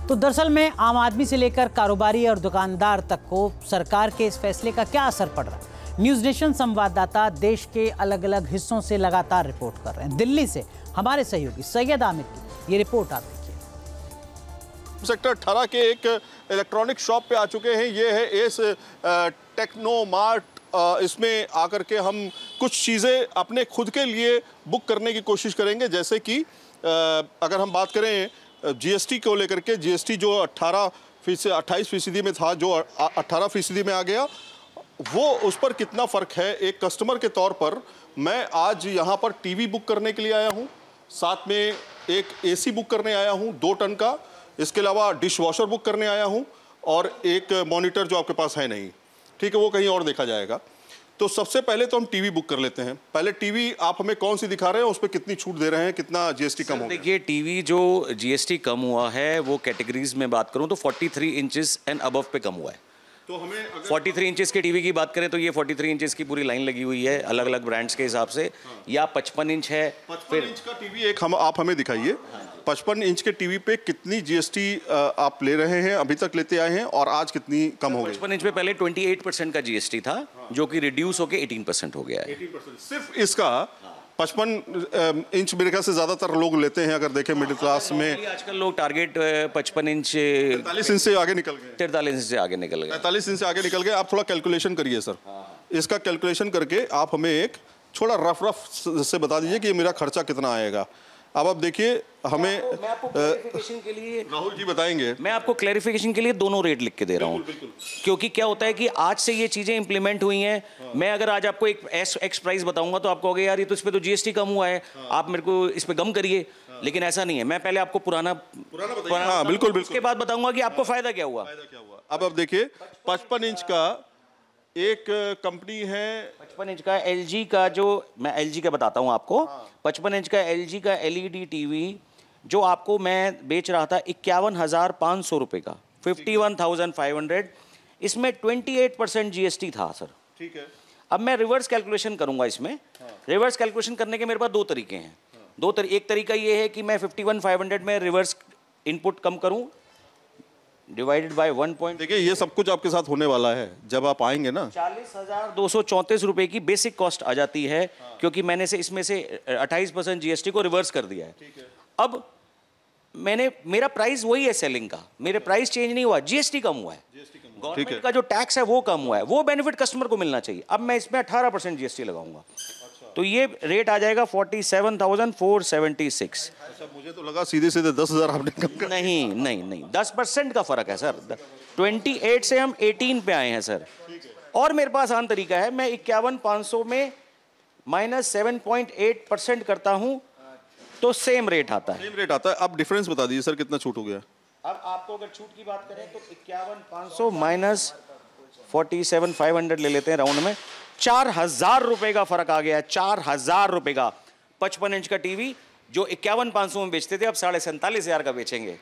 तो दरअसल में आम आदमी से लेकर कारोबारी और दुकानदार तक को सरकार के इस फैसले का क्या असर पड़ रहा है? न्यूज़ नेशन संवाददाता देश के अलग अलग हिस्सों से लगातार रिपोर्ट कर रहे हैं। दिल्ली से हमारे सहयोगी सैयद आमिर की ये रिपोर्ट आप देखिए। सेक्टर 18 के एक इलेक्ट्रॉनिक शॉप पे आ चुके हैं। ये है एस टेक्नो मार्ट। इसमें आकर के हम कुछ चीज़ें अपने खुद के लिए बुक करने की कोशिश करेंगे, जैसे कि अगर हम बात करें जीएसटी को लेकर के, जीएसटी जो 28% में था, जो 18% में आ गया, वो उस पर कितना फ़र्क है। एक कस्टमर के तौर पर मैं आज यहाँ पर टीवी बुक करने के लिए आया हूँ, साथ में एक एसी बुक करने आया हूँ 2 टन का, इसके अलावा डिश वॉशर बुक करने आया हूँ और एक मॉनिटर जो आपके पास है नहीं, ठीक है, वो कहीं और देखा जाएगा। तो सबसे पहले तो हम टीवी बुक कर लेते हैं। पहले टीवी आप हमें कौन सी दिखा रहे हैं, उस पर कितनी छूट दे रहे हैं, कितना जीएसटी कम हो गया? देखिए, टीवी जो जीएसटी कम हुआ है वो कैटेगरीज में बात करूं तो 43 इंचेस एंड अबव पे कम हुआ है। तो हमें अगर 43 इंचेस के टीवी की बात करें तो ये 43 इंचेस की पूरी लाइन लगी हुई है अलग अलग ब्रांड्स के हिसाब से। या 55 इंच है। 55 इंच का टीवी एक आप हमें दिखाइए। 55 इंच के टीवी पे कितनी जीएसटी आप ले रहे हैं, अभी तक लेते आए हैं, और आज कितनी कम हो गई? 55 इंच पे पहले 28% का जीएसटी था, जो कि रिड्यूस होकर 18% हो गया है। 18% सिर्फ इसका 55 इंच मेरे ख्याल से ज्यादातर लोग लेते हैं। अगर देखें मिडिल क्लास में आजकल लोग टारगेट 55 इंच 43 इंच से आगे निकल गए, 43 इंच से आगे निकल गए, 45 इंच से आगे निकल गए। आप थोड़ा कैलकुलेशन करिए सर। इसका कैलकुलेशन करके आप हमें एक थोड़ा रफ से बता दीजिए कि मेरा खर्चा कितना आएगा। अब आप देखिए, हमें मैं आपको क्लैरिफिकेशन के लिए राहुल जी बताएंगे। मैं आपको क्लैरिफिकेशन के लिए दोनों रेट लिख के दे रहा हूँ, क्योंकि क्या होता है कि आज से ये चीजें इंप्लीमेंट हुई हैं। मैं अगर आज आपको एक एक्स प्राइस बताऊंगा तो आप कहोगे यार ये तो इस पे तो जीएसटी कम हुआ है, आप मेरे को इस पे कम करिए। लेकिन ऐसा नहीं है, मैं पहले आपको पुराना बिल्कुल उसके बाद बताऊंगा कि आपको फायदा क्या हुआ। अब देखिए 55 इंच का एक कंपनी है, 55 इंच का एलजी का, जो मैं एलजी का बताता हूँ आपको। 55 इंच का एलजी का एलईडी टीवी जो आपको मैं बेच रहा था 51,500 रुपये का, 51,500। इसमें 28% जीएसटी था सर। ठीक है। अब मैं रिवर्स कैलकुलेशन करूंगा इसमें। रिवर्स कैलकुलेशन करने के मेरे पास 2 तरीके हैं। एक तरीका ये है कि मैं 51,500 में रिवर्स इनपुट कम करूं, डिवाइडेड बाय 1 देखिए ये सब कुछ आपके साथ होने वाला है जब आप आएंगे ना। 40,234 रुपए की बेसिक कॉस्ट आ जाती है, क्योंकि मैंने से इसमें से 28% जीएसटी को रिवर्स कर दिया है। अब मेरा प्राइस वही है सेलिंग का, मेरे प्राइस चेंज नहीं हुआ, जीएसटी कम हुआ है। गवर्नमेंट का जो टैक्स है वो कम हुआ है, वो बेनिफिट कस्टमर को मिलना चाहिए। अब मैं इसमें 18% जीएसटी लगाऊंगा। तो ये रेट आ जाएगा 47,476। अच्छा, मुझे तो लगा सीधे 10,000 आपने कम कर। नहीं 10% का फर्क है सर। 28 से हम 18 पे आए हैं सर। और मेरे पास आसान तरीका है, मैं 51,500 में -7.8% करता हूं तो सेम रेट आता है। अब डिफरेंस बता दीजिए सर, कितना छूट हो गया? अब आपको अगर छूट की बात करें तो 51,500 माइनस 47,500 ले लेते हैं राउंड में, 4,000 रुपए का फर्क आ गया है। 4,000 रुपए का 55 इंच का टीवी जो 51,500 में बेचते थे, अब 47,500 का बेचेंगे।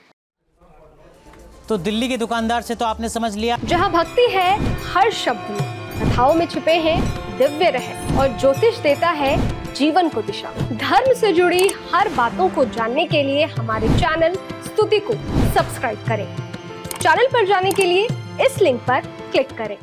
तो दिल्ली के दुकानदार से तो आपने समझ लिया। जहां भक्ति है हर शब्द में, कथाओं में छिपे हैं दिव्य रहस्य, और ज्योतिष देता है जीवन को दिशा। धर्म से जुड़ी हर बातों को जानने के लिए हमारे चैनल स्तुति को सब्सक्राइब करें। चैनल पर जाने के लिए इस लिंक पर क्लिक करें।